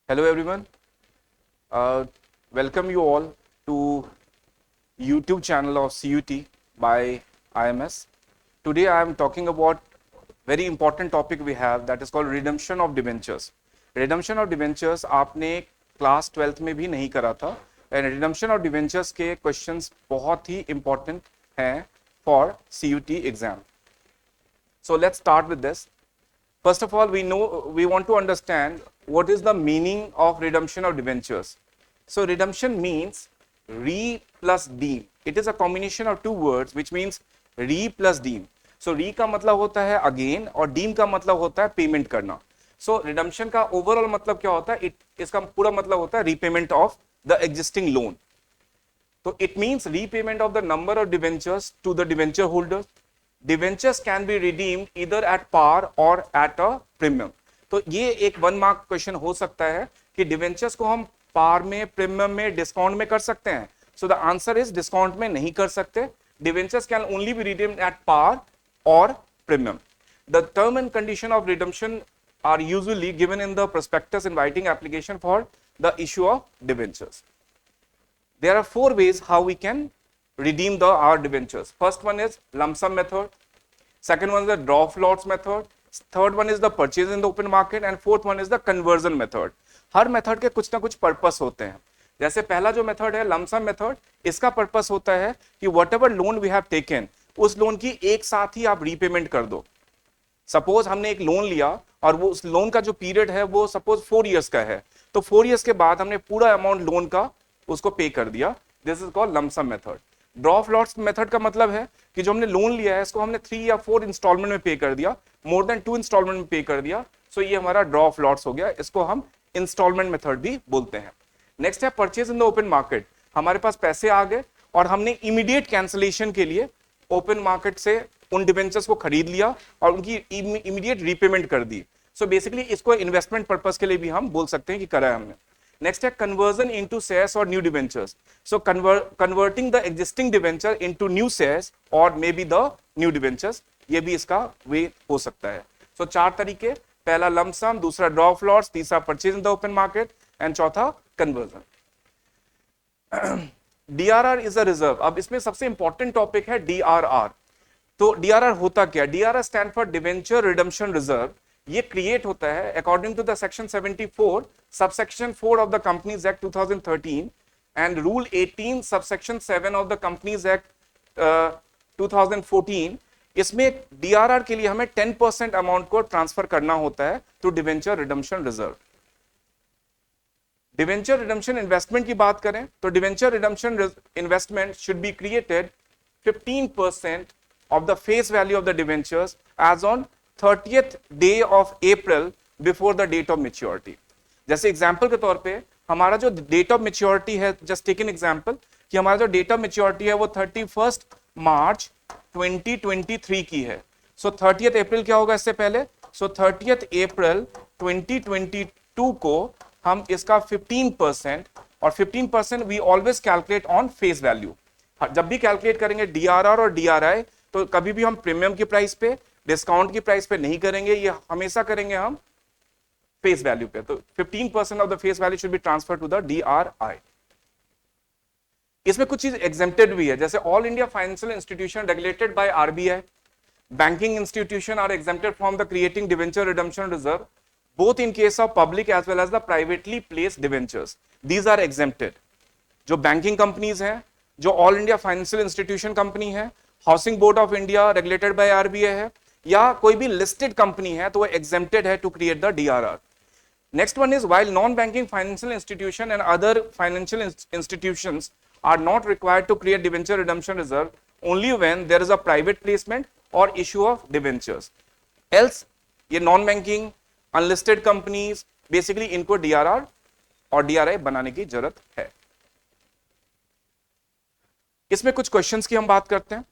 Hello everyone. Uh, Welcome you all to YouTube channel of CUT by IMS. Today I am talking about very important topic we have, that is called redemption of debentures. Redemption of debentures आपने class 12th में भी नहीं करा था, and redemption of debentures के questions बहुत ही important हैं for CUT exam. So let's start with this. First of all, we want to understand what is the meaning of redemption of debentures. So redemption means re plus deem. It is a combination of two words which means re plus deem. So re का मतलब होता है again और deem का मतलब होता है payment करना. So redemption का overall मतलब क्या होता है? इसका पूरा मतलब होता है repayment of the existing loan. So it means repayment of the number of debentures to the debenture holder. Debentures can be redeemed either at par or at a premium. तो ये एक 1 मार्क क्वेश्चन हो सकता है कि debentures को हम पार में, प्रीमियम में, डिस्काउंट में कर सकते हैं. So the answer is discount में नहीं कर सकते. Debentures can only be redeemed at par or premium. The term and condition of redemption are usually given in the prospectus inviting application for the issue of debentures. There are 4 ways how we can redeem our debentures. First one is lump sum method. Second one is the draw of lots method. Third one is the purchase in the open market. And fourth one is the conversion method. Her method के कुछ ना कुछ purpose होते हैं. जैसे पहला जो method है लंप सम मेथड, इसका पर्पस होता है कि whatever loan we have taken, उस लोन की एक साथ ही आप रीपेमेंट कर दो. सपोज हमने एक लोन लिया और वो उस लोन का जो पीरियड है वो सपोज 4 इयर्स का है, तो 4 इयर्स के बाद हमने पूरा अमाउंट लोन का उसको पे कर दिया. This is called lump sum method. Draw of lots method का मतलब है कि जो हमने लोन लिया है इसको हमने 3 या 4 इंस्टॉलमेंट में पे कर दिया, मोर देन 2 इंस्टॉलमेंट में पे कर दिया. सो ये हमारा ड्रॉ ऑफ लॉट्स हो गया. इसको हम इंस्टॉलमेंट मेथड भी बोलते हैं. नेक्स्ट है purchase in the open market. हमारे पास पैसे आ गए और हमने इमीडिएट कैंसिलेशन के लिए ओपन मार्केट से उन डिबेंचर्स को खरीद लिया और उनकी इमीडिएट रीपेमेंट कर दी. सो बेसिकली इसको इन्वेस्टमेंट पर्पस के लिए भी हम बोल सकते हैं कि करा है हमने. नेक्स्ट है conversion into shares or new debentures. So converting the existing debenture into new shares or maybe the new debentures, ये भी इसका वे हो सकता है. सो 4 तरीके, पहला लंप सम, दूसरा ड्रॉ ऑफ लॉट्स, तीसरा purchase in the open market and चौथा conversion. DRR is a reserve. अब इसमें सबसे इंपॉर्टेंट टॉपिक है डीआरआर. तो डीआरआर होता क्या? DRR stand for debenture redemption reserve. ये क्रिएट होता है according to the section 74 subsection 4 of the companies act 2013 and rule 18 subsection 7 of the companies act 2014. इसमें डीआरआर के लिए हमें 10% अमाउंट को ट्रांसफर करना होता है to debenture redemption reserve. Debenture redemption investment की बात करें तो debenture redemption investment should be created 15% of the face value of the debentures as on 30th day of April before the date of maturity. जैसे example के तौर पे हमारा जो डेट ऑफ मेच्योरिटी है, जस्ट टेक एन एग्जांपल कि हमारा जो डेट ऑफ मेच्योरिटी है वो 31 मार्च 2023 की है. सो 30th अप्रैल क्या होगा इससे पहले? सो 30th अप्रैल 2022 को हम इसका 15% और 15% we always calculate on face value. जब भी कैलकुलेट करेंगे डीआरआर और डीआरआई तो कभी भी हम प्रीमियम की प्राइस पे, डिस्काउंट की प्राइस पे नहीं करेंगे, ये हमेशा करेंगे हम फेस वैल्यू पे. तो 15% of the face value should be transfer to the DRI. इसमें कुछ चीज एग्जेम्प्टेड भी है, जैसे all India financial institution regulated by RBI, banking institution are exempted from the creating debenture redemption reserve both in case of public as well as the privately placed debentures. These are exempted. जो banking companies हैं, जो all India financial institution company है, housing board of India regulated by RBI है, या कोई भी listed company है, तो वो एग्जेम्प्टेड है to create the DRR. Next one is while non banking financial institution and other financial institutions are not required to create debenture redemption reserve only when there is a private placement और issue of debentures. Else ये non banking unlisted companies basically इनको DRR और DRI बनाने की जरूरत है. इसमें कुछ क्वेश्चंस की हम बात करते हैं.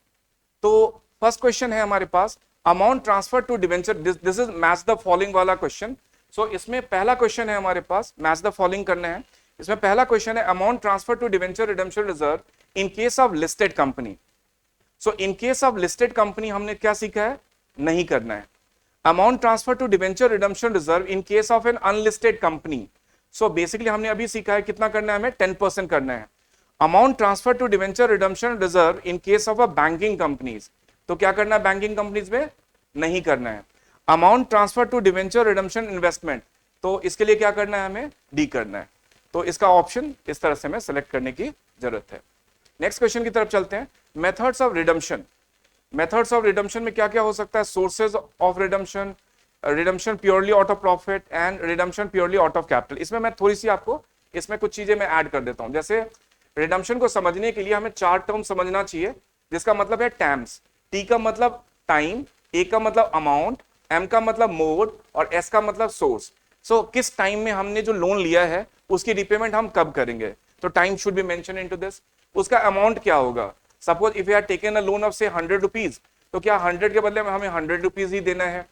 तो फर्स्ट क्वेश्चन है हमारे पास amount transfer to debenture. This is match the following वाला क्वेश्चन. सो इसमें पहला क्वेश्चन है हमारे पास, मैच द फॉलोइंग करने हैं. इसमें पहला क्वेश्चन है amount transfer to debenture redemption reserve in case of listed company. So in case of listed company हमने क्या सीखा है? नहीं करना है. Amount transfer to debenture redemption reserve in case of an unlisted company. So basically हमने अभी सीखा है कितना करना है हमें, 10% करना है। Amount transfer to debenture redemption reserve in case of a banking companies, तो क्या करना है बैंकिंग कंपनीज में, नहीं करना है। Amount transfer to debenture redemption investment, तो इसके लिए क्या करना है हमें, डी करना है। तो इसका ऑप्शन इस तरह से हमें सेलेक्ट करने की जरूरत है। नेक्स्ट क्वेश्चन की तरफ चलते हैं। Methods of redemption, methods of redemption में क्या क्या हो सकता है, sources of redemption, redemption purely out of profit and redemption purely out of capital. इसमें मैं थोड़ी सी आपको इसमें कुछ चीजें मैं ऐड कर देता हूं। जैसे रिडम्पशन को समझने के लिए हमें 4 टर्म समझना चाहिए, जिसका मतलब है टैम्स। टी का मतलब टाइम, ए का मतलब अमाउंट, एम का मतलब मोड और एस का मतलब सोर्स। सो किस टाइम में हमने जो लोन लिया है उसकी रिपेमेंट हम कब करेंगे, तो time should be mention into this. उसका अमाउंट क्या होगा, suppose if you have taken a loan of से 100 रुपीज, तो क्या 100 के बदले में हमें 100 रुपीज ही देना है,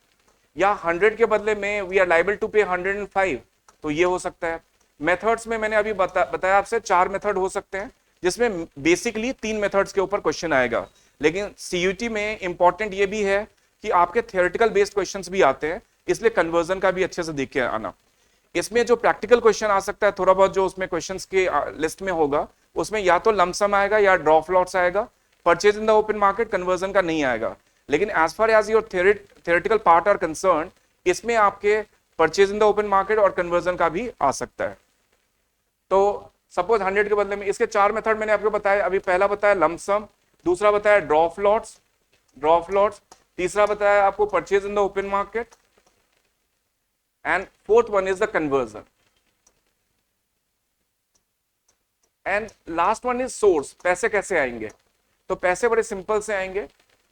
या 100 के बदले में वी आर लाइबल टू पे 105, तो ये हो सकता है। मेथड्स में मैंने अभी बताया आपसे 4 मेथड हो सकते हैं, जिसमें बेसिकली 3 मेथड्स के ऊपर क्वेश्चन आएगा। लेकिन सीयूटी में इंपॉर्टेंट ये भी है कि आपके थियोरेटिकल बेस्ड क्वेश्चंस भी आते हैं, इसलिए कन्वर्जन का भी अच्छे से देख के आना। इसमें जो प्रैक्टिकल क्वेश्चन आ सकता है थोड़ा बहुत, जो उसमें क्वेश्चंस के लिस्ट में होगा, उसमें या तो लमसम आएगा या ड्रॉप लॉट्स आएगा, purchase in the open market conversion का नहीं आएगा। लेकिन as far as your theoretical part are concern, इसमें आपके purchase in the open market और कन्वर्जन का भी आ सकता है। तो सपोज 100 के बदले में, इसके 4 मेथड मैंने आपको बताया। अभी पहला बताया लमसम, दूसरा बताया ड्रॉप लॉट्स, तीसरा बताया आपको purchase in the open market, and fourth one is the conversion, and last one is source. पैसे कैसे आएंगे, तो पैसे बड़े सिंपल से आएंगे।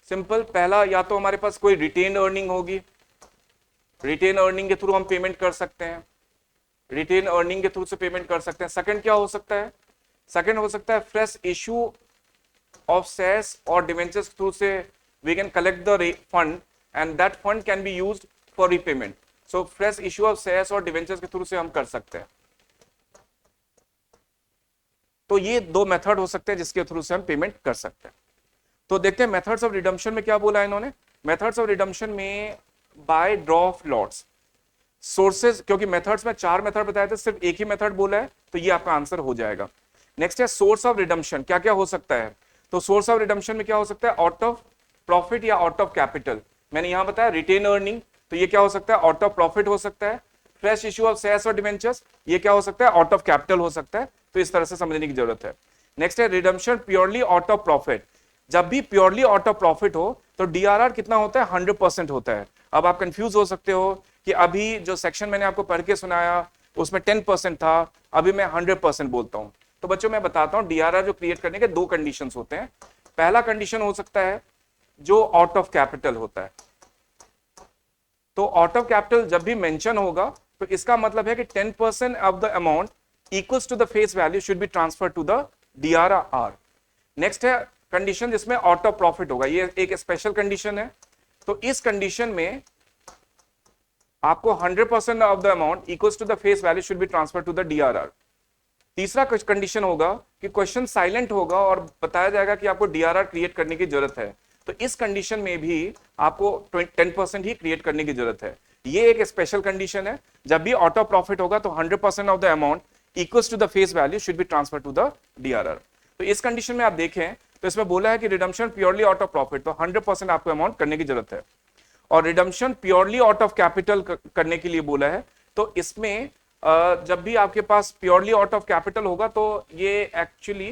सिंपल, पहला या तो हमारे पास कोई रिटेन अर्निंग होगी, रिटेन अर्निंग के थ्रू हम पेमेंट कर सकते हैं, रिटेन अर्निंग के थ्रू से पेमेंट कर सकते हैं। सेकंड क्या हो सकता है, सेकंड हो सकता है फ्रेश इशू ऑफ शेयर्स और डिवेंचर्स थ्रू से we can collect the fund and that fund can be used for repayment. So fresh issue of shares और डिवेंचर्स के थ्रू से हम कर सकते हैं। तो ये 2 मेथड हो सकते हैं जिसके थ्रू से हम पेमेंट कर सकते हैं। तो देखते हैं मेथड्स ऑफ रिडम्पशन में क्या बोला है इन्होंने। मेथड्स ऑफ रिडम्पशन में बाय ड्रॉप लॉट्स, सोर्सेज, क्योंकि मेथड्स में 4 मेथड बताए थे, सिर्फ एक ही मेथड बोला है, तो ये आपका आंसर हो जाएगा। नेक्स्ट है सोर्स ऑफ रिडम्पशन, क्या क्या हो सकता है। तो सोर्स ऑफ रिडम्पशन में क्या हो सकता है, आउट ऑफ प्रॉफिट या आउट ऑफ कैपिटल। मैंने यहां बताया रिटेन अर्निंग, तो ये क्या हो सकता है, आउट ऑफ प्रॉफिट हो सकता है। फ्रेश इशू ऑफ शेयर्स और डिवेंचर्स, ये क्या हो सकता है, आउट ऑफ कैपिटल हो सकता है। तो इस तरह से समझने की जरूरत है। नेक्स्ट है redemption purely out of profit. जब भी प्योरली आउट ऑफ प्रॉफिट हो तो डीआरआर कितना होता है, 100% होता है। अब आप कंफ्यूज हो सकते हो कि अभी जो सेक्शन मैंने आपको पढ़ के सुनाया उसमें 10% था, अभी मैं 100% बोलता हूं। तो बच्चों मैं बताता हूं, डीआरआर जो क्रिएट करने के 2 कंडीशंस होते हैं। पहला कंडीशन हो सकता है जो आउट ऑफ कैपिटल होता है। तो आउट ऑफ कैपिटल जब भी मेंशन होगा तो इसका मतलब है कि 10% of the amount equals to the face value should be transfer to the DRR. Next है कंडीशन जिसमें आउट ऑफ प्रॉफिट होगा, ये एक स्पेशल कंडीशन है। तो इस कंडीशन में आपको 100% of the amount equals to the face value should be transfer to the DRR. तीसरा कंडीशन होगा कि क्वेश्चन साइलेंट होगा और बताया जाएगा कि आपको डीआरआर क्रिएट करने की जरूरत है। तो इस कंडीशन में भी आपको 10% ही क्रिएट करने की जरूरत है। ये एक स्पेशल कंडीशन है। जब भी आउट ऑफ प्रॉफिट होगा तो 100% of the amount equals to the face value should be transfer to the DRR. तो इस कंडीशन में आप देखें तो इसमें बोला है कि redemption purely out of profit, तो 100% आपको अमाउंट करने की जरूरत है। और redemption purely out of capital करने के लिए बोला है, तो इसमें जब भी आपके पास प्योरली आउट ऑफ कैपिटल होगा तो ये एक्चुअली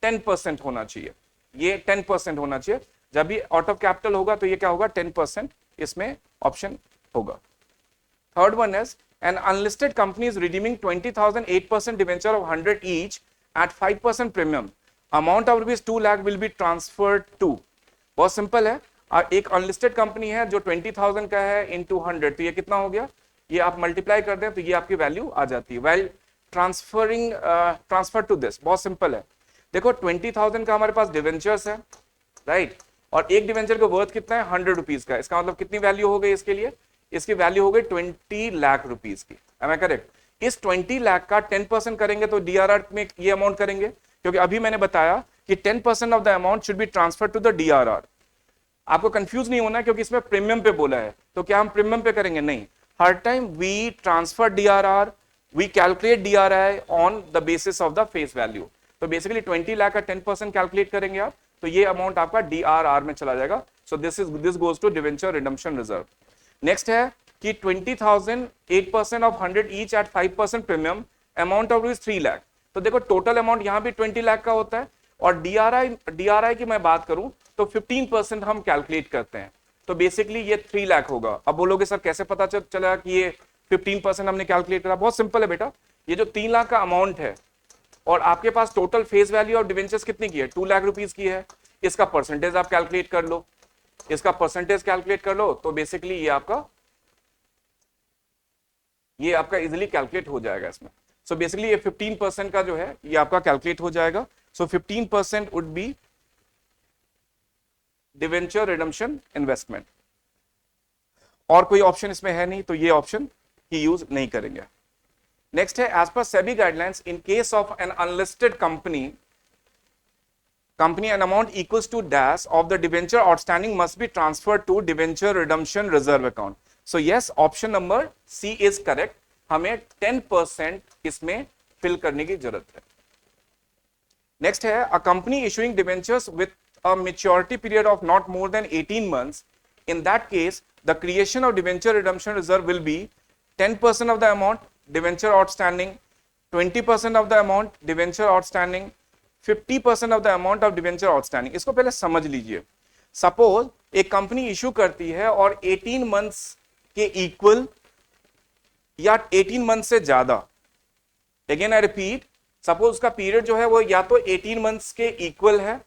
10% होना चाहिए, ये 10% होना चाहिए। जब भी आउट ऑफ कैपिटल होगा तो ये क्या होगा, 10% इसमें ऑप्शन होगा। Third one is an unlisted company is redeeming 20,000 8% debenture of 100 each at 5% premium, amount of ₹2 lakh will be transferred to. बहुत सिंपल है, एक अनलिस्टेड कंपनी है जो 20,000 का है इनटू 100, तो ये कितना हो गया, ये आप मल्टीप्लाई कर दें तो ये आपकी वैल्यू आ जाती है। वेल ट्रांसफर टू दिस, बहुत सिंपल है। देखो 20,000 का हमारे पास डिवेंचर्स है, राइट, और एक डिवेंचर का वर्थ कितना है, 100 रुपीज का। इसका मतलब कितनी वैल्यू हो गई इसके लिए, इसकी वैल्यू हो गई 20 लाख रुपीज की। Am I correct. इस 20 लाख का 10% करेंगे तो डीआरआर में ये अमाउंट करेंगे, क्योंकि अभी मैंने बताया कि 10% of the amount should be transfer to the DRR. आपको कंफ्यूज नहीं होना क्योंकि इसमें प्रीमियम पे बोला है, तो क्या हम प्रीमियम पे करेंगे, नहीं, हर time we transfer DRR we calculate DRI on the basis of the face value. तो बेसिकली 20 लाख का 10% कैलकुलेट करेंगे आप, तो ये अमाउंट आपका DRR में चला जाएगा. So this goes to debenture redemption reserve. Next है कि 20,000 8% of 100 each at 5% premium, amount of rupees 3 lakh. तो देखो टोटल अमाउंट यहाँ भी 20 लाख का होता है, और DRI की मैं बात करूं तो 15% हम कैलकुलेट करते हैं. तो बेसिकली ये 3 लाख होगा. अब बोलोगे सर कैसे पता चला कि ये 15% हमने कैलकुलेट करा? बहुत सिंपल है बेटा. ये जो 3 लाख का अमाउंट है और आपके पास total face value of debentures कितनी की है? 2 लाख रुपीस की है. इसका परसेंटेज आप कैलकुलेट कर लो, इसका परसेंटेज कैलकुलेट कर लो, तो बेसिकली ये आपका इजिली कैलकुलेट हो जाएगा इसमें. सो बेसिकली ये 15% का जो है ये आपका कैलकुलेट हो जाएगा. सो 15% would be debenture redemption investment. और कोई ऑप्शन इसमें है नहीं, तो ये ऑप्शन ही यूज नहीं करेंगे. नेक्स्ट है, as per SEBI guidelines, in case of an unlisted company an amount equals to dash of the debenture outstanding must be transferred to debenture redemption reserve account. So yes, option number C is correct. हमें 10% इसमें fill करने की जरूरत है. Next है, a company issuing debentures with a maturity period of not more than 18 months. In that case, the creation of debenture redemption reserve will be 10% of the amount debenture outstanding, 20% of the amount debenture outstanding, 50% of the amount of debenture outstanding. इसको पहले समझ लीजिए. Suppose एक company issue करती है और 18 months के equal या 18 मंथ से ज्यादा, अगेन आई रिपीट, सपोज उसका पीरियड जो है वो या तो 18 मंथ्स के इक्वल है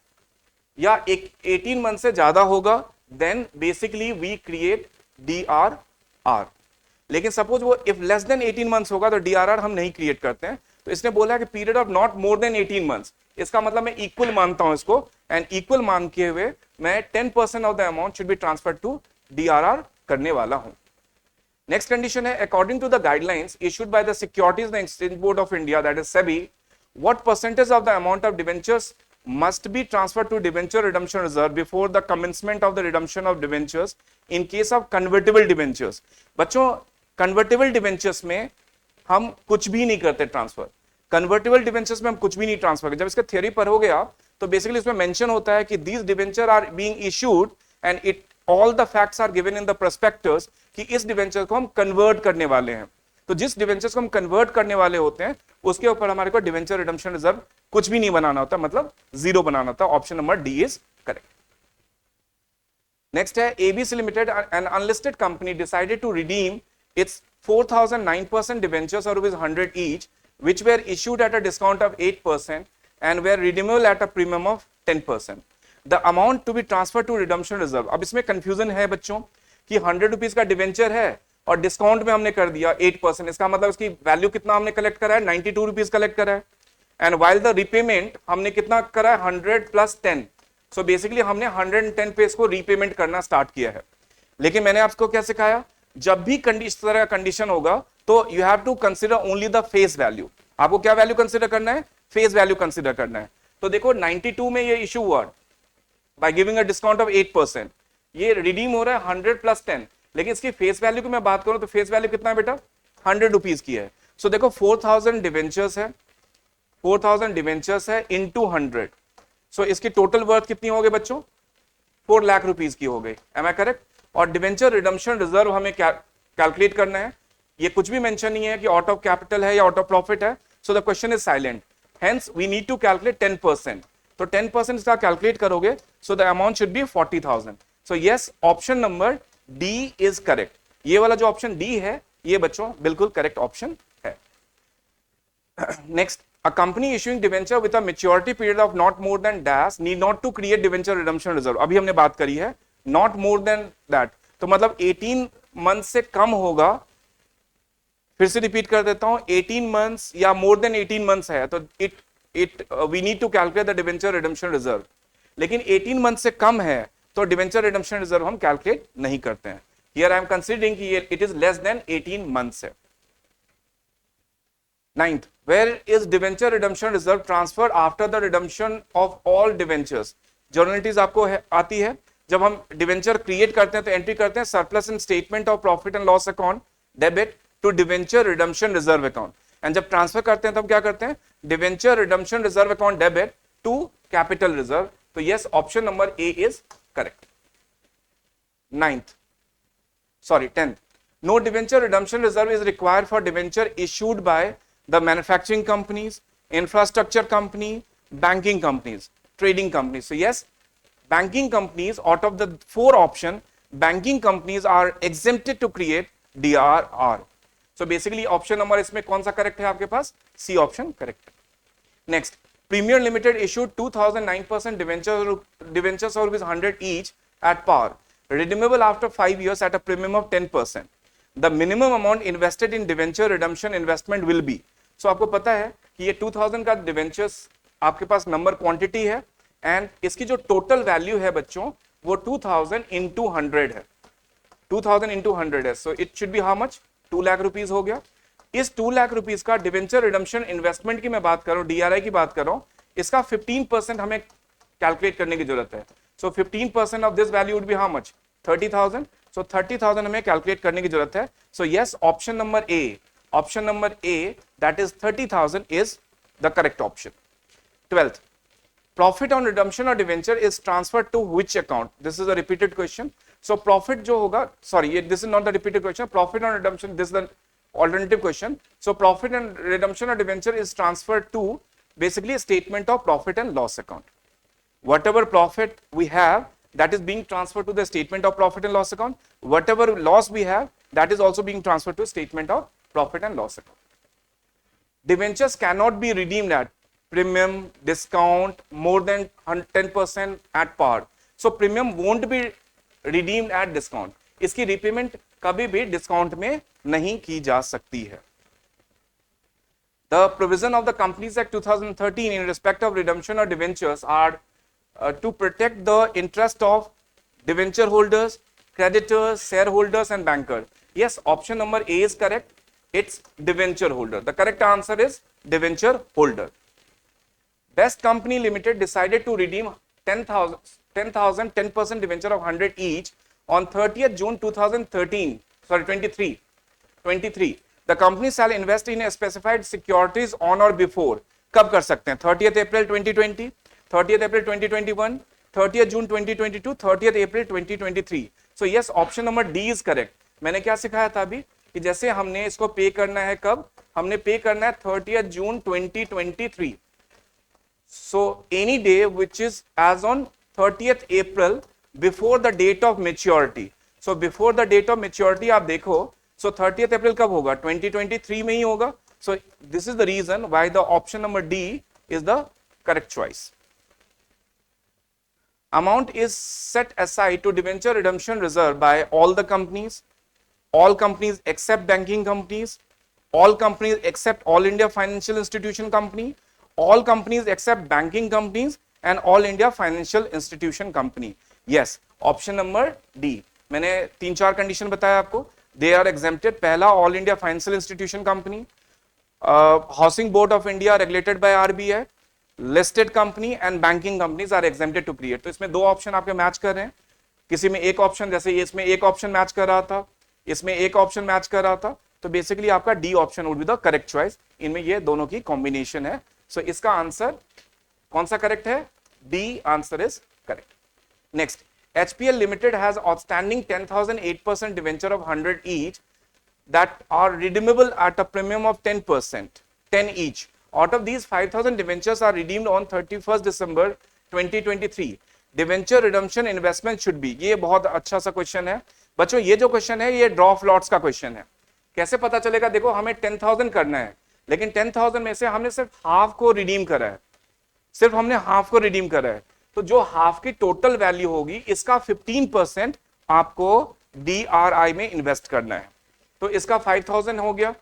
या 18 मंथ से ज्यादा होगा, then basically we create DRR. लेकिन सपोज वो इफ लेस देन 18 मंथ्स होगा तो DRR हम नहीं क्रिएट करते हैं. तो इसने बोला है कि period of not more than 18 months, इसका मतलब मैं इक्वल मानता हूं इसको, एंड इक्वल मान के हुए मैं 10% of the amount should be transfer to DRR करने वाला हूं. नेक्स्ट कंडीशन है, according to the guidelines issued by the securities and exchange board of India, that is SEBI, what percentage of the amount of debentures must be transferred to debenture redemption reserve before the commencement of the redemption of debentures in case of convertible debentures. बच्चों, convertible debentures में हम कुछ भी नहीं करते transfer. Convertible debentures में हम कुछ भी नहीं ट्रांसफर करते. जब इसका थ्योरी पर हो गया तो बेसिकली इसमें मेंशन होता है कि these debenture are being issued and it all the facts are given in the prospectus कि इस डिवेंचर को हम कन्वर्ट करने वाले हैं. तो जिस डिवेंचर्स को हम कन्वर्ट करने वाले होते हैं उसके ऊपर हमारे को डिवेंचर रिडम्पशन रिजर्व कुछ भी नहीं बनाना होता, मतलब जीरो बनाना होता. Option number D is correct. Next है, ABC limited, an unlisted company, decided to redeem its 4,009% debentures or rupees 100 each, which were issued at a discount of 8% and were redeemable at a premium of 10%. The amount to be transferred to redemption reserve. अब इसमें confusion है बच्चों कि 100 rupees का debenture है और discount में हमने कर दिया 8%. इसका मतलब इसकी वैल्यू कितना हमने कलेक्ट करा है? 92 रुपीज कलेक्ट करा है. एंड वाइल द रिपेमेंट हमने कितना करा है? 100 प्लस 10. सो बेसिकली हमने 110 पे इसको रीपेमेंट करना स्टार्ट किया है. लेकिन मैंने आपको क्या सिखाया, जब भी इस तरह का कंडीशन होगा तो you have to consider only the face value. आपको क्या वैल्यू कंसीडर करना है? फेस वैल्यू कंसीडर करना है. तो देखो 92 में ये इशू हुआ by giving a discount of 8%, ये रिडीम हो रहा है 100 प्लस 10, लेकिन इसकी फेस वैल्यू की मैं बात करूं तो फेस वैल्यू कितना है बेटा? 100 रुपीज की है. सो देखो 4,000 डिवेंचर्स है, 4,000 डिवेंचर्स है इनटू 100. सो इसकी टोटल वर्थ कितनी हो गई बच्चों? 4 लाख रुपीज की हो गई. Am I correct? और डिवेंचर रिडम्पशन रिजर्व हमें कैलकुलेट करना है. ये कुछ भी मेंशन नहीं है कि आउट ऑफ कैपिटल है या आउट ऑफ प्रॉफिट है. So the question is silent. Hence we need to calculate 10%. तो 10% इसका कैलकुलेट करोगे, so the amount should be 40,000. So yes, option number D is correct. ये वाला जो ऑप्शन डी है ये बच्चों बिल्कुल करेक्ट ऑप्शन है. Next, a company issuing debenture with a maturity period of not more than dash need not to create debenture redemption reserve. अभी हमने बात करी है not more than that, तो मतलब 18 मंथ से कम होगा. फिर से रिपीट कर देता हूं, 18 मंथ्स या मोर देन 18 मंथ्स है तो we need to calculate the debenture redemption reserve. लेकिन 18 मंथ से कम है तो डिवेंचर रिडम्पशन रिजर्व हम कैलकुलेट नहीं करते हैं. हियर आई एम कंसीडरिंग कि it is less than 18 months है. Ninth, where is debenture redemption reserve transferred after the redemption of all debentures? जर्नलिटीज आपको आती है. जब हम डिवेंचर क्रिएट करते हैं तो एंट्री करते हैं surplus in statement of profit and loss account debit to debenture redemption reserve account. And जब ट्रांसफर करते हैं तब क्या करते हैं, debenture redemption reserve account debit to capital reserve. तो yes, option number A is correct. 10th. No debenture redemption reserve is required for debenture issued by the manufacturing companies, infrastructure company, banking companies, trading companies. So yes, banking companies, out of the 4 options, banking companies are exempted to create DRR. So basically option number इसमें कौन सा correct है आपके पास, C option correct. Next, Premier Limited issued 2009% debentures of rupees 100 each at par, redeemable after 5 years at a premium of 10%. The minimum amount invested in debenture redemption investment will be. So आपको पता है कि ये 2000 का debentures आपके पास number quantity है and इसकी जो टोटल वैल्यू है बच्चों वो 2000 into 100 है. 2000 into 100 है. So it should be how much, 2 lakh rupees हो गया. इस 2 लाख रुपीज का डिवेंचर रिडम्पशन इन्वेस्टमेंट की मैं बात कर रहा हूं, डीआरआई की बात कर रहा हूं, इसका 15% हमें कैलकुलेट करने की जरूरत है. सो 15% of this value would be how much, 30,000. सो 30,000 हमें कैलकुलेट करने की जरूरत है. सो yes, option number A, that is 30,000 is the correct option. 12th, profit on redemption or debenture is transferred to which account? This is a repeated question. So profit जो होगा, sorry, this is not the repeated question. Profit on redemption, this is the alternative question. So profit and redemption or debenture is transferred to basically a statement of profit and loss account. Whatever profit we have, that is being transferred to the statement of profit and loss account. Whatever loss we have, that is also being transferred to statement of profit and loss account. Debentures cannot be redeemed at premium, discount, more than 10% at par. So premium won't be redeemed at discount. इसकी repayment कभी भी discount में नहीं की जा सकती है. The provision of the Companies Act 2013 in respect of redemption or debentures are to protect the interest of debenture holders, creditors, shareholders and bankers. Yes, option number A is correct. It's debenture holder. The correct answer is debenture holder. Best Company Limited decided to redeem 10,000 10% debenture of 100 each on 30th June 2013. Sorry, 23. The company shall invest in a specified securities on or before. कब कर सकते हैं? 30th April 2020, 30th April 2021, 30th June 2022, 30th April 2023. So yes, option number D is correct. मैंने क्या सिखाया था अभी कि जैसे हमने इसको पे करना है कब, हमने पे करना है 30th June 2023. So any day which is as on 30th April before the date of maturity. So before the date of maturity आप देखो, so 30th April कब होगा? 2023 में ही होगा. So this is the reason why the option number D is the correct choice. Amount is set aside to debenture redemption reserve by all the companies, all companies except banking companies, all companies except All India Financial Institution Company, all companies except banking companies and All India Financial Institution Company. Yes, option number D. मैंने 3-4 condition बताया आपको. They are exempted. पहला, All India Financial Institution Company, Housing Board of India regulated by RBI, listed company and banking companies are exempted to create. तो इसमें 2 option आपके match कर रहे हैं. किसी में एक ऑप्शन, जैसे इसमें एक ऑप्शन मैच कर रहा था, इसमें एक ऑप्शन मैच कर रहा था, तो बेसिकली आपका D option would be the correct choice. इनमें ये दोनों की कॉम्बिनेशन है. सो इसका आंसर कौन सा करेक्ट है? D answer is correct. Next, HPL Limited has outstanding 10,008% debenture of 100 each that are redeemable at a premium of 10%, 10 each. Out of these, 5,000 debentures are redeemed on 31st December 2023. Debenture redemption investment should be. ये बहुत अच्छा सा question है बच्चों. ये जो question है ये ड्रॉ ऑफ लॉट्स का क्वेश्चन है. कैसे पता चलेगा? देखो, हमें 10,000 करना है, लेकिन 10,000 में से हमने सिर्फ हाफ को रिडीम करा है, सिर्फ हमने हाफ को रिडीम करा है. तो जो हाफ की टोटल वैल्यू होगी, इसका 15% आपको DRI में इन्वेस्ट करना है. तो इसका 5,000 हो गया.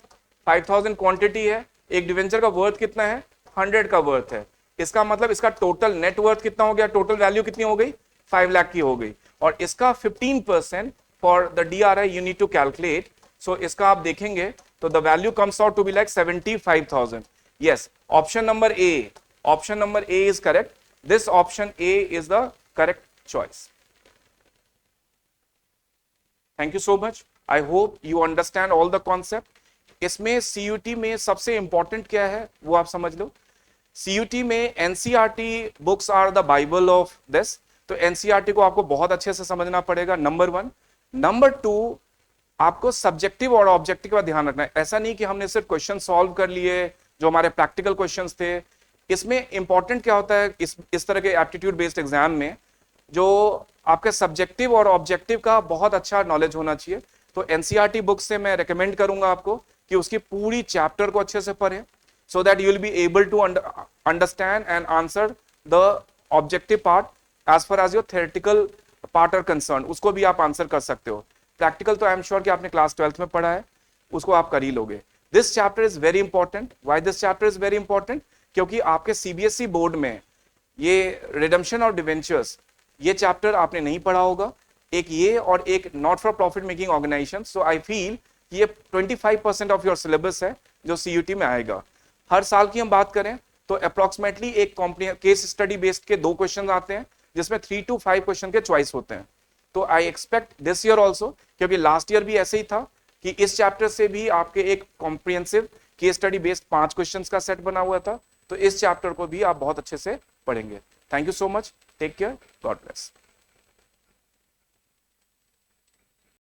5,000 क्वांटिटी है. एक डिवेंचर का वर्थ कितना है? 100 का वर्थ है. इसका मतलब इसका टोटल नेट वर्थ कितना हो गया? टोटल वैल्यू कितनी हो गई? 5 लाख की हो गई. और इसका 15% for the DRI you need to calculate. So इसका आप देखेंगे तो the value comes out to be like 75,000. Yes, option number A is correct. This option A is the correct choice. Thank you so much. I hope you understand all the concept. इसमें CUT में सबसे important क्या है वो आप समझ लो। CUT में NCERT books are the Bible of this, तो NCERT को आपको बहुत अच्छे से समझना पड़ेगा, नंबर 1। नंबर 2, आपको सब्जेक्टिव और ऑब्जेक्टिव का ध्यान रखना है। ऐसा नहीं कि हमने सिर्फ क्वेश्चन सॉल्व कर लिए जो हमारे प्रैक्टिकल क्वेश्चंस थे। इसमें इंपॉर्टेंट क्या होता है इस तरह के एप्टीट्यूड बेस्ड एग्जाम में, जो आपके सब्जेक्टिव और ऑब्जेक्टिव का बहुत अच्छा नॉलेज होना चाहिए। तो NCERT बुक से मैं रेकमेंड करूंगा आपको कि उसकी पूरी चैप्टर को अच्छे से पढ़ें, so that you will be able to understand and answer the objective part as far as your theoretical part are concerned। उसको भी आप आंसर कर सकते हो। प्रैक्टिकल तो आई एम श्योर कि आपने क्लास 12th में पढ़ा है, उसको आप कर ही लोगे। This chapter is very important. Why this chapter is very important? क्योंकि आपके CBSE बोर्ड में ये रिडेम्पशन और डिवेंचर्स, ये चैप्टर आपने नहीं पढ़ा होगा, एक ये और एक not for profit making organisation. So I feel ये 25% ऑफ योर सिलेबस है जो CUT में आएगा। हर साल की हम बात करें तो अप्रोक्सीमेटली एक केस स्टडी बेस्ड के 2 क्वेश्चन आते हैं, जिसमें 3 to 5 क्वेश्चन के चॉइस होते हैं। तो I expect this year also, क्योंकि लास्ट ईयर भी ऐसे ही था कि इस चैप्टर से भी आपके एक comprehensive case study based 5 questions का सेट बना हुआ था। तो इस चैप्टर को भी आप बहुत अच्छे से पढ़ेंगे। Thank you so much, take care, God bless.